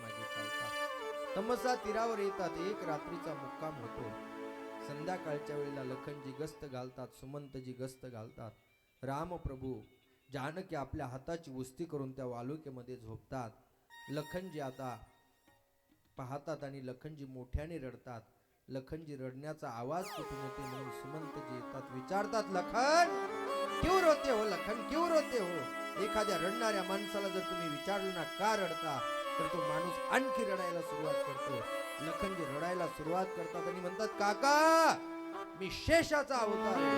मागे चालतात. तमसा तीरावर येतात, एक रात्रीचा मुक्काम होतो. संध्याकाळच्या वेळेला लखनजी गस्त घालतात, सुमंतजी गस्त घालतात. रामप्रभू जानकी आपल्या हाताची उस्ती करून त्या वालुकेमध्ये झोपतात. लखनजी आता पाहतात आणि लखनजी मोठ्याने रडतात. लखनजी रडण्याचा आवाज कुठून येते म्हणून सुमंतजी येतात, विचारतात, लखन क्यों रोते हो, लखन क्यों रोते हो. एखाद्या रडणाऱ्या माणसाला जर तुम्ही विचारलं ना का रडता, तर तो माणूस आणखी रडायला सुरुवात करतो. लखनजी रडायला सुरुवात करतात आणि म्हणतात, काका मी शेषाचा अवतार आहे.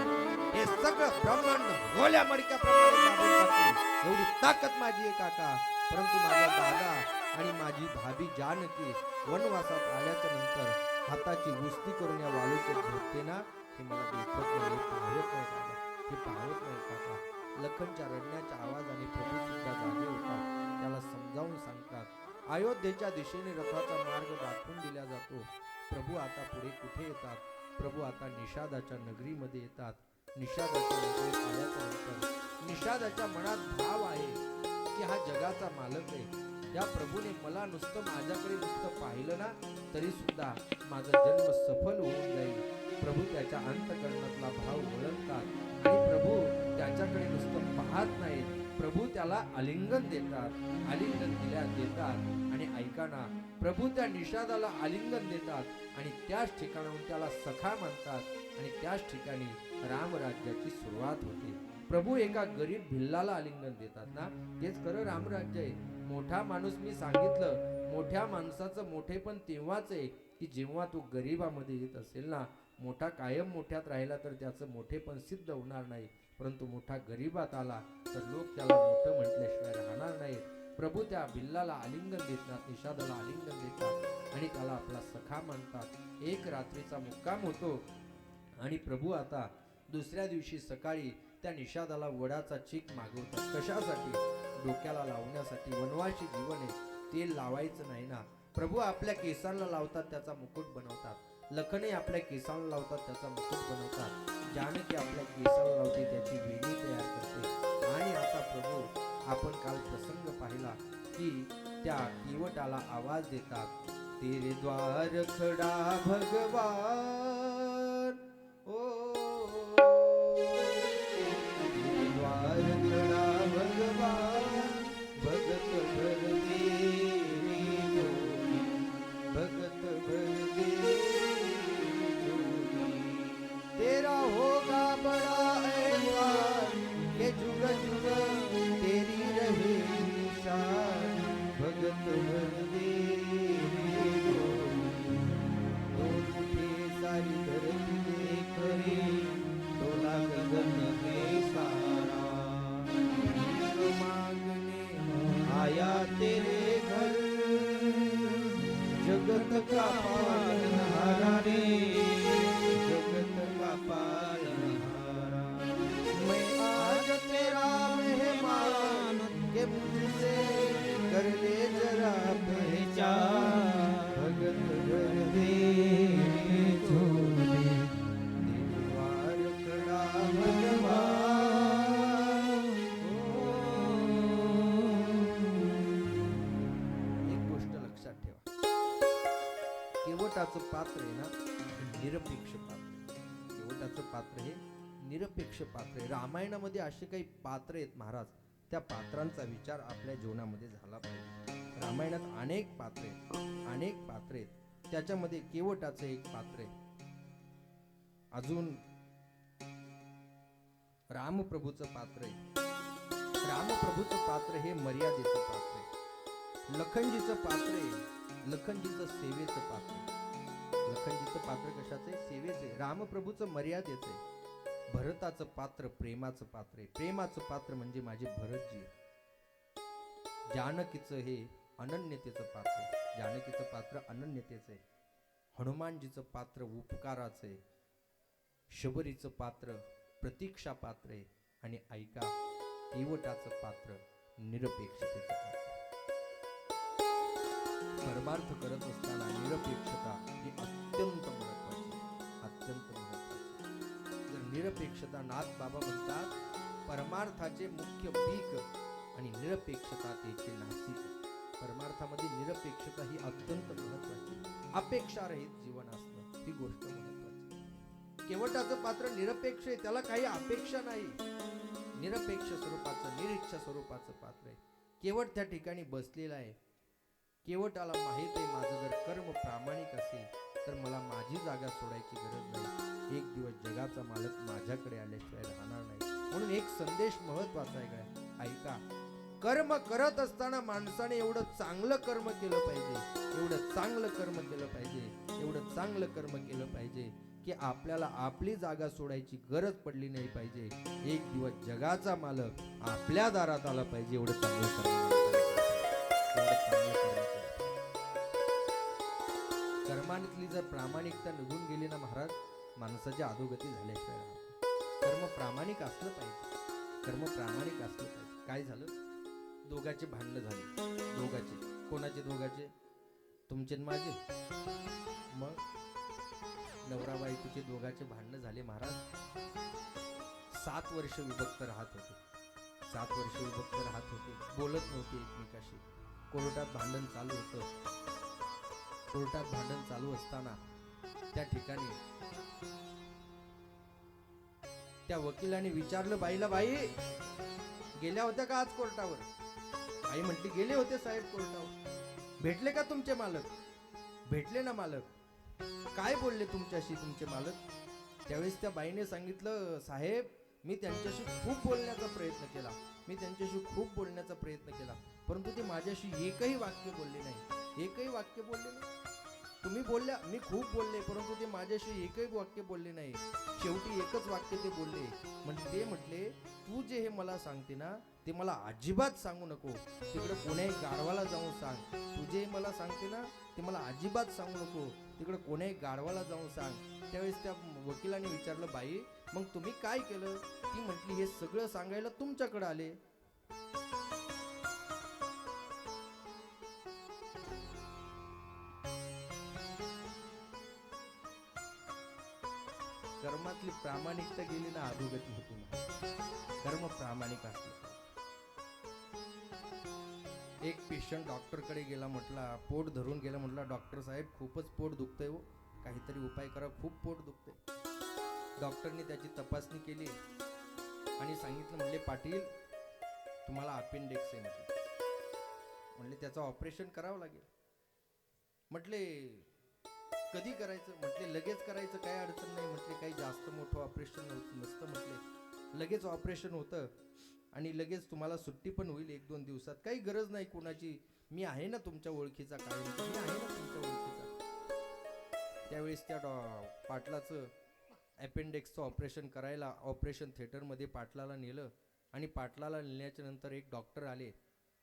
हे सगळं ब्रह्मांड गोल्या मडक्याप्रमाणे दाबून टाकतील एवढी ताकद माझी आहे काका. परंतु माझा दादा आणि माझी भाभी जानकी वनवासात आल्याच्या नंतर हाताची उस्ती करून या वालुकेत झोपते ना, हे मला देखत नाही, पाहत नाही दादा, हे पाहत नाही काका. लखनच्या रडण्याच्या आवाजाने प्रभू सुद्धा जागे होतात. त्याला समजावून सांगतात. अयोध्येच्या दिशेने रथाचा मार्ग दाखवून दिला जातो. प्रभू आता पुढे कुठे येतात? प्रभू आता निषादाच्या नगरीमध्ये येतात. निषादाच्या नगरीत आल्याच्या नंतर निषादाच्या मनात भाव आहे की हा जगाचा मालक आहे. त्या प्रभूने मला नुसतं माझ्याकडे नुसतं पाहिलं ना, तरी सुद्धा माझा जन्म सफल होऊन जाईल. प्रभू त्याच्या अंतःकरणातला भाव ओळखतात आणि प्रभू त्याच्याकडे नुसतं पाहत नाहीत, प्रभू त्याला आलिंगन देतात. आलिंगन देतात आणि ऐका ना, प्रभू त्या निषादाला आलिंगन देतात आणि त्याच ठिकाणाहून त्याला सखा म्हणतात आणि त्याच ठिकाणी रामराज्याची सुरुवात होते. प्रभू एका गरीब भिल्लाला आलिंगन देतात ना, तेच खरं रामराज्य आहे. मोठा माणूस मी सांगितलं, मोठ्या माणसाचं मोठेपण तेव्हाच आहे की जेव्हा तो गरीबामध्ये येत असेल ना. मोठा कायम मोठ्यात राहिला तर त्याचं मोठेपण सिद्ध होणार नाही, परंतु मोठा गरीबात आला तर लोक त्याला मोठं म्हटल्याशिवाय राहणार नाही. प्रभू त्या भिल्लाला आलिंगन देतात, निषादाला आलिंगन देतात आणि त्याला आपला सखा मानतात. एक रात्रीचा मुक्काम होतो आणि प्रभू आता दुसऱ्या दिवशी सकाळी त्या निषादाला वडाचा चीक मागवतात. कशासाठी? डोक्याला लावण्यासाठी. वनवासी जीवन आहे, तेल लावायचं नाही ना. प्रभू आपल्या केसांना लावतात, त्याचा मुकुट बनवतात. लखनही आपल्या केसांना लावतात, त्याचा मुकुट बनवतात. जानकी आपल्या केसाला लावते, त्याची वेणी तयार करते. आणि आता प्रभू आपण काल प्रसंग पाहिला की त्या केवटाला आवाज देतात, तेरे द्वार खडा भगवान ओ, तेरे द्वार खडा भगवान, भगत भर दे जोगी, भगत भर दे जोगी, तेरा होगा बड़ा एहसान के जुग जुग तेरी रहे शान, भगत भर दे जोगी, उठे सारी धरती देख रे, डोला गगन में सारा, मांगने आया तेरे घर, जगत का पालनहारा रे, जगत का पालनहारा, मैं आज तेरा मेहमान के मुझसे कर ले जरा पहचान, भगत भर दे जोगी, द्वार खड़ा भगवान ओ. एक गोष्ट लक्षात ठेवा, केवटाचं पात्र आहे ना, निरपेक्ष पात्र. केवटाचं पात्र हे निरपेक्ष पात्र आहे. रामायणामध्ये असे काही पात्र आहेत महाराज, त्या पात्रांचा विचार आपल्या जीवनामध्ये झाला पाहिजे. रामायणात अनेक पात्रे आहेत, अनेक पात्रे आहेत. त्याच्यामध्ये केवटाचं एक पात्र आहे. अजून रामप्रभूचं पात्र आहे. रामप्रभूचं पात्र हे मर्यादेचं पात्र आहे. लखनजीचं पात्र आहे, लखनजीचं सेवेचं पात्र आहे. लखनजीचं पात्र कशाचं आहे? सेवेचं आहे. रामप्रभूचं मर्यादेचं आहे. भरताचं पात्र प्रेमाचं पात्र आहे. प्रेमाचं पात्र म्हणजे माझे भरतजी. जानकीचं हे अनन्यतेचं पात्र आहे. जानकीचं पात्र अनन्यतेचं आहे. हनुमानजीचं पात्र उपकाराचं आहे. शबरीचं पात्र प्रतीक्षा पात्र आहे. आणि ऐका, केवटाचं पात्र निरपेक्षतेचं पात्र. परमार्थ करत असताना निरपेक्षता ही अत्यंत महत्वाची, अत्यंत महत्वाची. जर निरपेक्षता, नाथ बाबा म्हणतात परमार्थाचे मुख्य पीक आणि निरपेक्षता त्याचे नासिक. परमार्थामध्ये निरपेक्षता ही अत्यंत महत्वाची. अपेक्षारहित जीवन असणं ही गोष्ट महत्वाची. केवटाचं पात्र निरपेक्ष आहे, त्याला काही अपेक्षा नाही. निरपेक्ष स्वरूपाचं, निरीक्ष स्वरूपाचं पात्र आहे. केवट त्या ठिकाणी बसलेला आहे. केवटाला माहित आहे माझं जर कर्म प्रामाणिक असेल तर मला माझी जागा सोडायची गरज नाही. एक दिवस जगाचा मालक माझ्याकडे आल्याशिवाय राहणार नाही. म्हणून एक संदेश महत्वाचा आहे. काय ऐका, कर्म करत असताना माणसाने एवढं चांगलं कर्म केलं पाहिजे, एवढं चांगलं कर्म केलं पाहिजे, एवढं चांगलं कर्म केलं पाहिजे की आपल्याला आपली जागा सोडायची गरज पडली नाही पाहिजे. एक दिवस जगाचा मालक आपल्या दारात आला पाहिजे. एवढं चांगलं कर्म, कर्मातली जर प्रामाणिकता निघून गेली ना महाराज, माणसाची अधोगती झाल्याशिवाय कर्म प्रामाणिक असलं पाहिजे. कर्म प्रामाणिक असलं पाहिजे. काय झालं, दोघांचे भांडणं झाले. दोघांचे, कोणाचे दोघांचे? तुमचे माझे. मग नवरा बायकोचे दोघांचे भांडणं झाले महाराज. 7 वर्ष विभक्त राहत होते. 7 वर्ष विभक्त राहत होते, बोलत नव्हते एकमेकाशी. कोर्टात भांडण चालू होतं. कोर्टात भांडण चालू असताना त्या ठिकाणी त्या वकिलाने विचारलं बाईला, बाई गेल्या होत्या का आज कोर्टावर? आई म्हटली गेले होते साहेब कोर्टावर. भेटले का तुमचे मालक? भेटले ना मालक. काय बोलले तुमच्याशी तुमचे मालक? त्यावेळेस त्या बाईने सांगितलं, साहेब मी त्यांच्याशी खूप बोलण्याचा प्रयत्न केला, मी त्यांच्याशी खूप बोलण्याचा प्रयत्न केला, परंतु ते माझ्याशी एकही वाक्य बोलले नाही. एकही वाक्य बोलले नाही. तुम्ही बोलल्या, मी खूप बोलले, परंतु ते माझ्याशी एकही वाक्य बोलले नाही. शेवटी एकच वाक्य ते बोलले. म्हणजे ते म्हटले, तू जे हे मला सांगते ना ते मला अजिबात सांगू नको. तिकडे कोण्याही गाढवाला जाऊन सांग. तू जे मला सांगते ना ते मला अजिबात सांगू नको. तिकडे कोण्याही गाढवाला जाऊन सांग. त्यावेळेस त्या वकिलाने विचारलं, बाई मग तुम्ही काय केलं? ती म्हटली, हे सगळं सांगायला तुमच्याकडे आले. कर्मातली प्रामाणिकता गेली ना अधोगती होती. कर्म प्रामाणिक असलं. एक पेशंट डॉक्टरकडे गेला, म्हटला पोट धरून गेला. म्हटला, डॉक्टर साहेब खूपच पोट दुखतंय हो, काहीतरी उपाय करा, खूप पोट दुखतंय. डॉक्टरने त्याची तपासणी केली आणि सांगितलं, म्हणले पाटील तुम्हाला अपेंडिक्स आहे. म्हणले त्याचं ऑपरेशन करावं लागेल. म्हटले कधी करायचं? म्हटले लगेच करायचं, काही अडचण नाही. म्हटले काही जास्त मोठं ऑपरेशन नसतं. म्हटले लगेच ऑपरेशन होतं आणि लगेच तुम्हाला सुट्टी पण होईल 1-2 दिवसात. काही गरज नाही कोणाची, मी आहे ना तुमच्या ओळखीचा, काय मी आहे ना तुमच्या ओळखीचा. त्यावेळेस त्या पाटलाचं अपेंडिक्सचं ऑपरेशन करायला ऑपरेशन थिएटरमध्ये पाटलाला नेलं आणि पाटलाला नेल्याच्या नंतर एक डॉक्टर आले,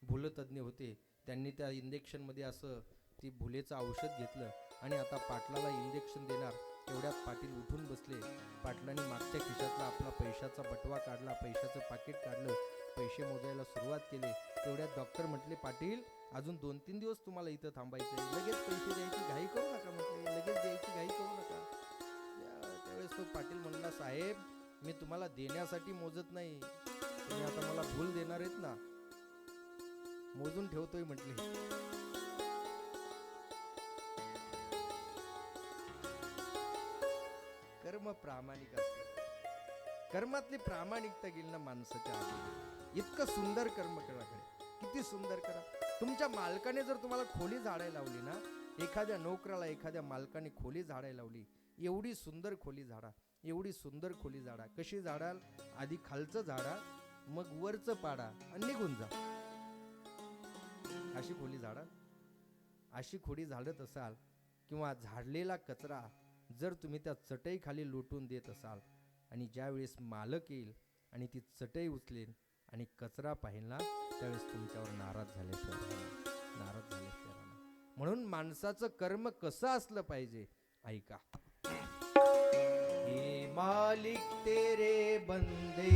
भूलतज्ञ होते. त्यांनी त्या इंजेक्शनमध्ये असं ती भुलेचं औषध घेतलं आणि आता पाटलाला इंजेक्शन देणार. तेवढ्यात पाटील उठून बसले. पाटलांनी मागच्या खिशातला आपला पैशाचा बटवा काढला, पैशाचं पाकिट काढलं, पैसे मोजायला सुरुवात केली. तेवढ्यात डॉक्टर म्हटले, पाटील अजून 2-3 दिवस तुम्हाला इथं थांबायचं, लगेच पैसे द्यायची घाई करू नका. म्हटले लगेच द्यायची घाई करू नका. त्यावेळेस तो पाटील म्हणला, साहेब मी तुम्हाला देण्यासाठी मोजत नाही, तुम्ही आता मला भूल देणार आहेत ना, मोजून ठेवतोय म्हटले. कर्म प्रामाणिक असतं. कर्मातली प्रामाणिकता गेली ना माणसाच्या आधी. इतकं सुंदर कर्म करा, किती सुंदर करा. तुमच्या मालकाने जर तुम्हाला खोली झाडायला लावली ना, एखाद्या नोकराला एखाद्या मालकाने खोली झाडायला लावली, एवढी सुंदर खोली झाडा, एवढी सुंदर खोली झाडा. कशी झाडाल? आधी खालचं झाडा, मग वरचं पाडा आणि निघून जा. अशी खोली झाडा. अशी खोली झाडत असाल किंवा झाडलेला कचरा जर तुम्ही त्या चटई खाली लोटून देत असाल आणि ज्या वेळेस मालक येईल आणि ती चटई उचलेल आणि कचरा पाहिल ना, त्यावेळेस तुमच्यावर नाराज झाल्याशिवाय म्हणून माणसाचं कर्म कसं असलं पाहिजे ऐका. हे मालिक तेरे बंदे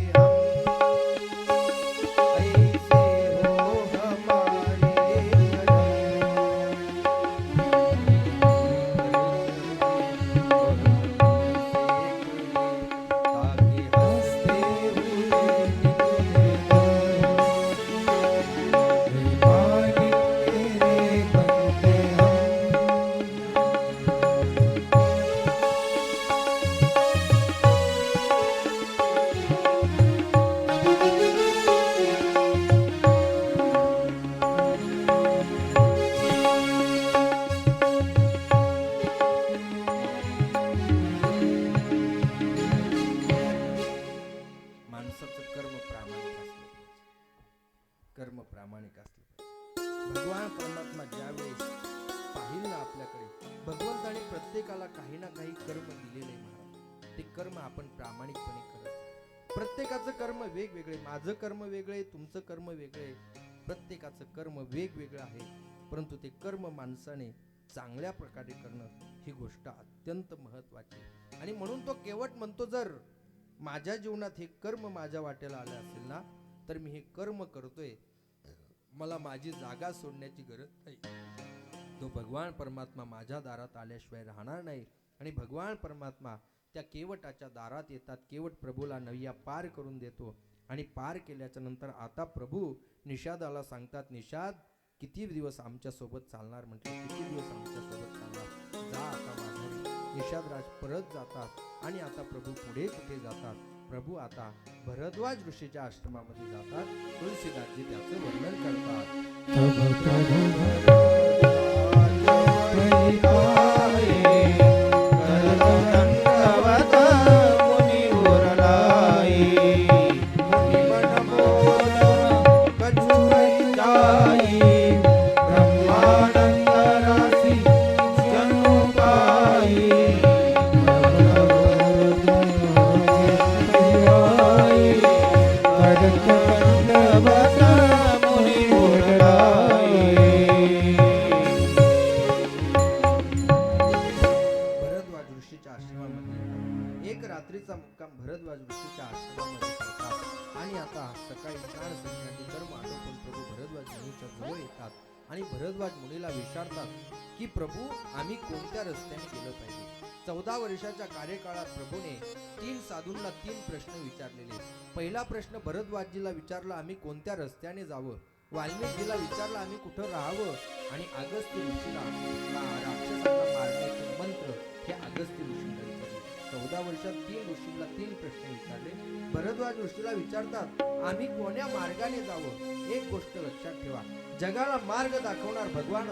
प्रामाणिकपणे करत जा. प्रत्येकाचं कर्म वेगवेगळे, माझं कर्म वेगळे, तुमचं कर्म वेगळे, प्रत्येकाचं कर्म वेगवेगळं आहे. परंतु ते कर्म माणसाने चांगल्या प्रकारे करणं ही गोष्ट अत्यंत महत्वाची. आणि म्हणून तो केवट म्हणतो, जर माझ्या जीवनात हे कर्म माझ्या वाटेला आले असेल ना, तर मी हे कर्म करतोय, मला माझी जागा सोडण्याची गरज नाही. तो भगवान परमात्मा माझ्या दारात आल्याशिवाय राहणार नाही. आणि भगवान परमात्मा त्या केवटाच्या दारात येतात. केवट प्रभूला नैया पार करून देतो. आणि पार केल्याच्या नंतर आता प्रभू निषादाला सांगतात, निषाद किती दिवस आमच्या सोबत चालणार? म्हटलं किती दिवस आमच्या सोबत चालणार? जा आता माघारी. निषादराज परत जातात. आणि आता प्रभू पुढे कुठे जातात? प्रभू आता भरद्वाज ऋषीच्या आश्रमामध्ये जातात. तुलसीदासजी त्याचं वर्णन करतात. एक रात्रीचा मुक्काम भरद्वाज ऋषीच्या आश्रमामध्ये करतात. आणि आता सकाळी स्नान संध्याकाळी कर्म आटोपून प्रभू भरद्वाज मुनीच्या जवळ येतात. आणि भरद्वाज मुनीला विचारतात की प्रभू, आम्ही कोणत्या रस्त्याने गेलं पाहिजे? 14 वर्षाच्या कार्यकाळात प्रभूने 3 साधूंना 3 प्रश्न विचारलेले. पहिला प्रश्न भरद्वाजजीला विचारला, आम्ही कोणत्या रस्त्याने जावं? वाल्मिकीला विचारला, आम्ही कुठं राहावं? आणि अगस्त्य ऋषीला राक्षसांना मारण्याचे मंत्र हे अगस्त्य ऋषीला विचारले. 14 वर्षात 3 ऋषींना 3 प्रश्न विचारले. भरद्वाज ऋषीला विचारतात, आम्ही कोण्या मार्गाने जावं? एक गोष्ट लक्षात ठेवा, जगाला मार्ग दाखवणारा भगवान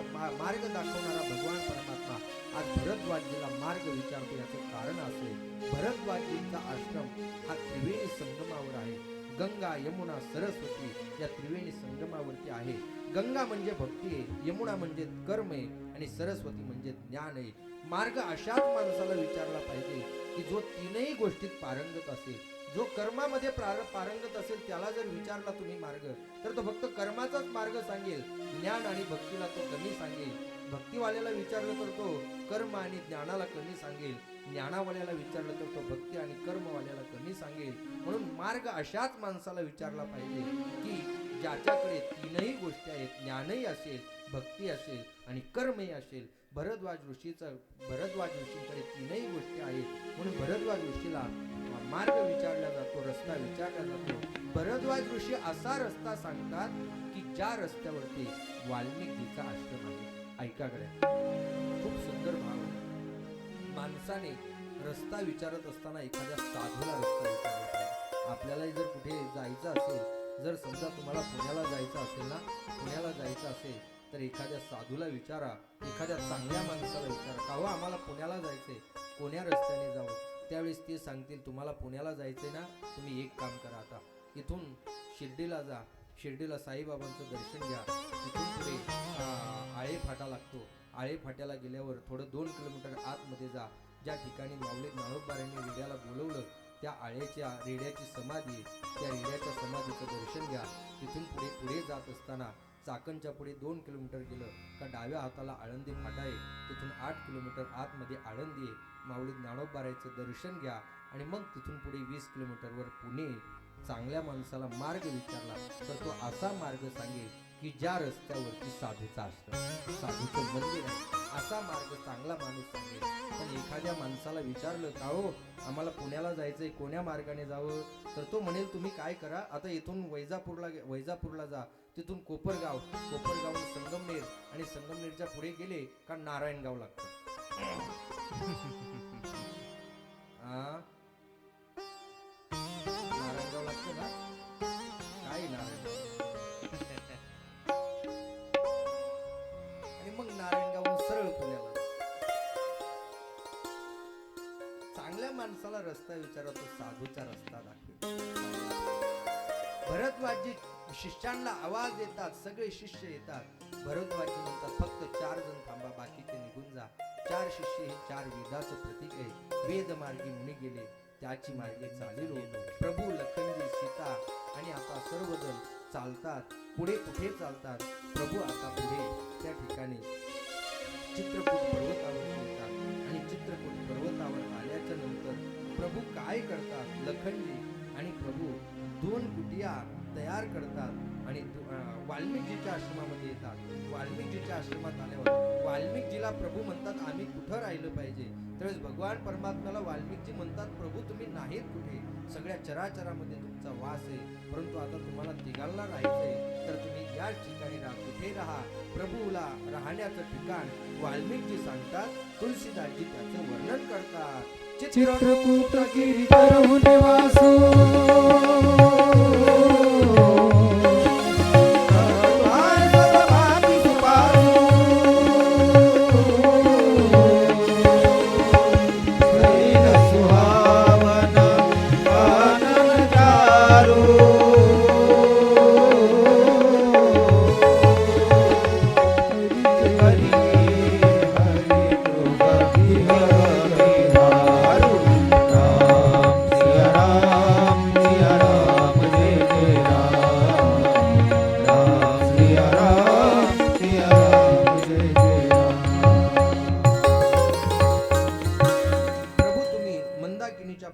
परमात्मा आज भरद्वाजजीला मार्ग विचारतो. याचं कारण असे, भरद्वाजजींचा आश्रम हा त्रिवेणी संगमावर आहे. गंगा, यमुना, सरस्वती या त्रिवेणी संगमावरती आहे. गंगा म्हणजे भक्ती आहे, यमुना म्हणजे कर्म आहे, आणि सरस्वती म्हणजे ज्ञान आहे. मार्ग अशाच माणसाला विचारला पाहिजे की जो तीनही गोष्टीत पारंगत असेल. जो कर्मामध्ये पारंगत असेल त्याला जर विचारला तुम्ही मार्ग, तर तो फक्त कर्माचाच मार्ग सांगेल. ज्ञान आणि भक्तीला तो कमी सांगेल. भक्तीवाल्याला विचारलं तर तो कर्म आणि ज्ञानाला कमी सांगेल. ज्ञानावाल्याला विचारलं तर तो भक्ती आणि कर्मवाल्याला कमी सांगेल. म्हणून मार्ग अशाच माणसाला विचारला पाहिजे की ज्याच्याकडे तीनही गोष्टी आहेत, ज्ञानही असेल, भक्ती असेल आणि कर्मही असेल. भरद्वाज ऋषींकडे तीनही गोष्टी आहेत. म्हणून भरद्वाज ऋषीला मार्ग विचारला जातो, रस्ता विचारला जातो. भरद्वाज ऋषी असा रस्ता सांगतात की ज्या रस्त्यावरती वाल्मिकीचा आश्रम आहे. ऐकाकडे खूप सुंदर भाव आहे. माणसाने रस्ता विचारत असताना एखाद्या साधूला रस्ता विचारला पाहिजे. आपल्याला जर कुठे जायचं असेल, जर समजा तुम्हाला पुण्याला जायचं असेल तर एखाद्या साधूला विचारा, एखाद्या चांगल्या माणसाला विचारा, का हो आम्हाला पुण्याला जायचंय, कोण्या रस्त्याने जावं? त्यावेळेस ते सांगतील, तुम्हाला पुण्याला जायचंय ना, तुम्ही एक काम करा, आता इथून शिर्डीला जा, शिर्डीला साईबाबांचं दर्शन घ्या, तिथून पुढे आळे फाटा लागतो, आळे फाट्याला गेल्यावर थोडं 2 किलोमीटर आतमध्ये जा, ज्या ठिकाणी माऊली ज्ञानोबारांनी रेड्याला बोलवलं त्या रेड्याची समाधी, त्या रेड्याच्या समाधीचं दर्शन घ्या. तिथून पुढे जात असताना चाकणच्या पुढे 2 किलोमीटर गेलं का डाव्या हाताला आळंदी फाटा आहे, तिथून 8 किलोमीटर आतमध्ये आळंदी आहे. माऊली ज्ञानोबारांचं दर्शन घ्या आणि मग तिथून पुढे 20 किलोमीटरवर पुणे. चांगल्या माणसाला मार्ग विचारला तर तो असा मार्ग सांगेल की ज्या रस्त्यावरती साधूचा आश्रम, साधूचं मंदिर आहे, असा मार्ग चांगला माणूस सांगेल. पण एखाद्या माणसाला विचारलं, का हो आम्हाला पुण्याला जायचंय, कोण्या मार्गाने जावं? तर तो म्हणेल, तुम्ही काय करा, आता इथून वैजापूरला जा, तिथून कोपरगावून संगमनेर, आणि संगमनेरच्या पुढे गेले का नारायणगाव लागतं. नारायणगाव लागतं ना, काय नारायणगाव आणि मग नारायणगावून सरळ पुण्याला. चांगल्या माणसाला रस्ता विचारतो, साधूचा रस्ता दाखवेल. भरद्वाजी शिष्यांना आवाज देतात, सगळे शिष्य येतात. भरद्वाजी म्हणतात, फक्त 4 जण थांबा, बाकीचे निघून जा. 4 शिष्य हे 4 वेदाचं प्रतीक आहे. वेदमार्गी मुनी गेले, त्याची मार्गे चालिलो. प्रभू लखनजी सीता आणि आता सर्वजण चालतात. पुढे कुठे चालतात? प्रभू आता पुढे त्या ठिकाणी चित्रकूट पर्वतावर येतात आणि चित्रकूट पर्वतावर आल्याच्या नंतर प्रभू काय करतात? लखनजी आणि प्रभू 2 कुटिया तयार करतात आणि वाल्मिकजीच्या आश्रमामध्ये येतात. वाल्मिकजीच्या आश्रमात आल्यावर वाल्मिकजीला प्रभू म्हणतात आम्ही कुठं राहिलं पाहिजे? त्यावेळेस भगवान परमात्म्याला वाल्मिकजी म्हणतात प्रभू तुम्ही नाहीत कुठे, सगळ्या चराचरामध्ये तुमचा वास आहे, परंतु आता तुम्हाला तिघांना राहायचंय तर तुम्ही या ठिकाणी राहा. कुठे राहा? प्रभूला राहण्याचं ठिकाण वाल्मिकजी सांगतात. तुलसीदासजी त्याचं वर्णन करतात. चित्रकूट गिरिधर निवासो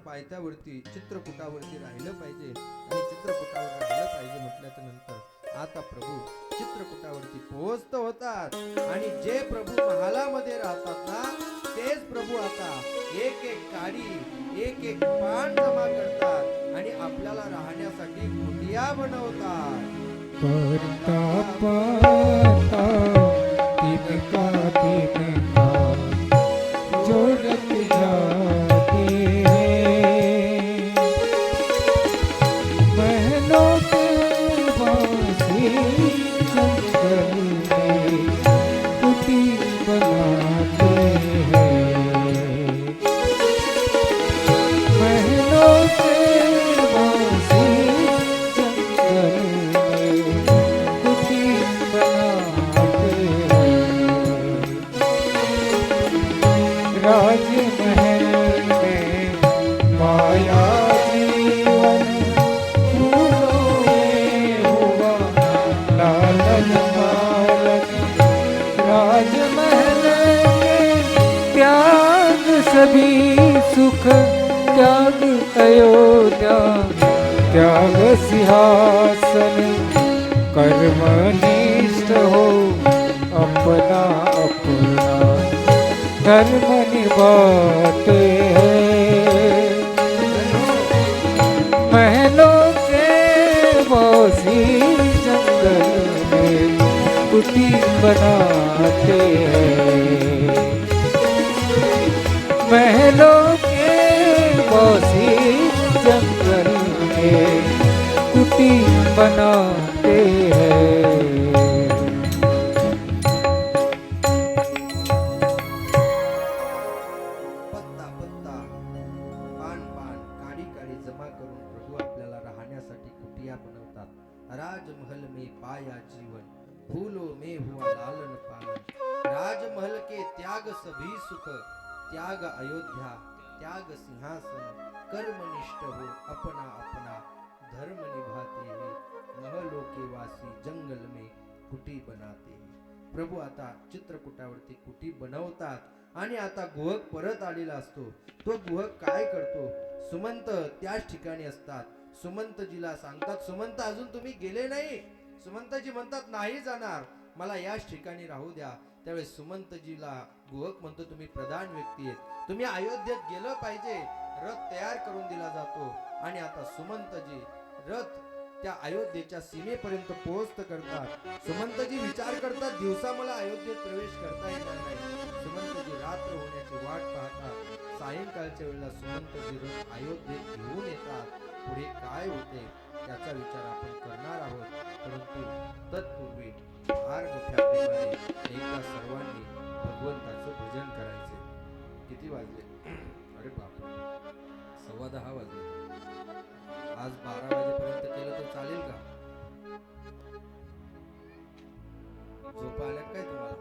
पायथ्यावरती चित्रकूटावरती राहिलं पाहिजे आणि चित्रकूटावर राहिलं पाहिजे म्हटल्याच्या नंतर आता प्रभू चित्रकूटावरती पोहोचत होतात आणि जे प्रभू महालामध्ये राहतात ना तेच प्रभू आता एक एक काडी एक एक पान जमा करतात आणि आपल्याला राहण्यासाठी कुटिया बनवतात. सभी सुख त्याग अयोध्या त्याग सिंहासन कर्मनिष्ठ हो अपना अपना धर्म निभाते हैं. महलों के मौसी जंगल में कुटी बनाते हैं. महलों के मौसी जंगल में कुटी बनाते हैं. पत्ता पत्ता पान पान काडी काडी जमा करून प्रभू आपल्याला राहण्यासाठी कुटिया बनवतात. राजमहल में पाया जीवन फूलों में हुआ लालन पालन. राजमहल के त्याग सभी सुख त्याग अयोध्या त्याग सिंहासन कर्मनिष्ठ हो अपना अपना धर्म निभाते हैं. महलों के वासी जंगल में कुटी बनाते हैं. प्रभू आता चित्रकूटावरती कुटी बनवतात आणि आता गुहक परत आलेला असतो. तो गुहक काय करतो? सुमंत त्याच ठिकाणी असतात. सुमंतजीला सांगतात सुमंत अजून तुम्ही गेले नाही. सुमंतजी म्हणतात नाही जाणार, मला याच ठिकाणी राहू द्या. त्यावेळेस सुमंतजीला गुहक म्हणतो तुम्ही प्रधान व्यक्ती आहेत, तुम्ही अयोध्येत गेलं पाहिजे. रथ तयार करून दिला जातो आणि आता सुमंतजी रथ त्या अयोध्येच्या सीमेपर्यंत पोहोचत करतात. सुमंतजी विचार करतात दिवसा मला अयोध्येत प्रवेश करता येणार नाही. सुमंतजी रात्र होण्याची वाट पाहतात. सायंकाळच्या वेळेला सुमंतजी रथ अयोध्येत घेऊन येतात. पुढे काय होते त्याचा विचार आपण करणार आहोत, परंतु तत्पूर्वी फार मोठ्या प्रेमाने एकदा सर्वांनी भगवंताचं भजन करायचे. किती वाजले? अरे बाप, 10:15 वाजले. आज 12 वाजेपर्यंत केलं तर चालेल का? झोपा आल्यात काय तुम्हाला?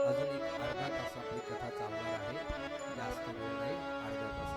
अजून एक अर्धा तास आपली कथा चालणार आहे. जास्त वेळ नाही, अर्धा तास.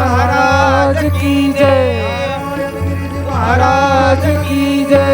महाराज की जय, नारायण गिरिजी महाराज की जय.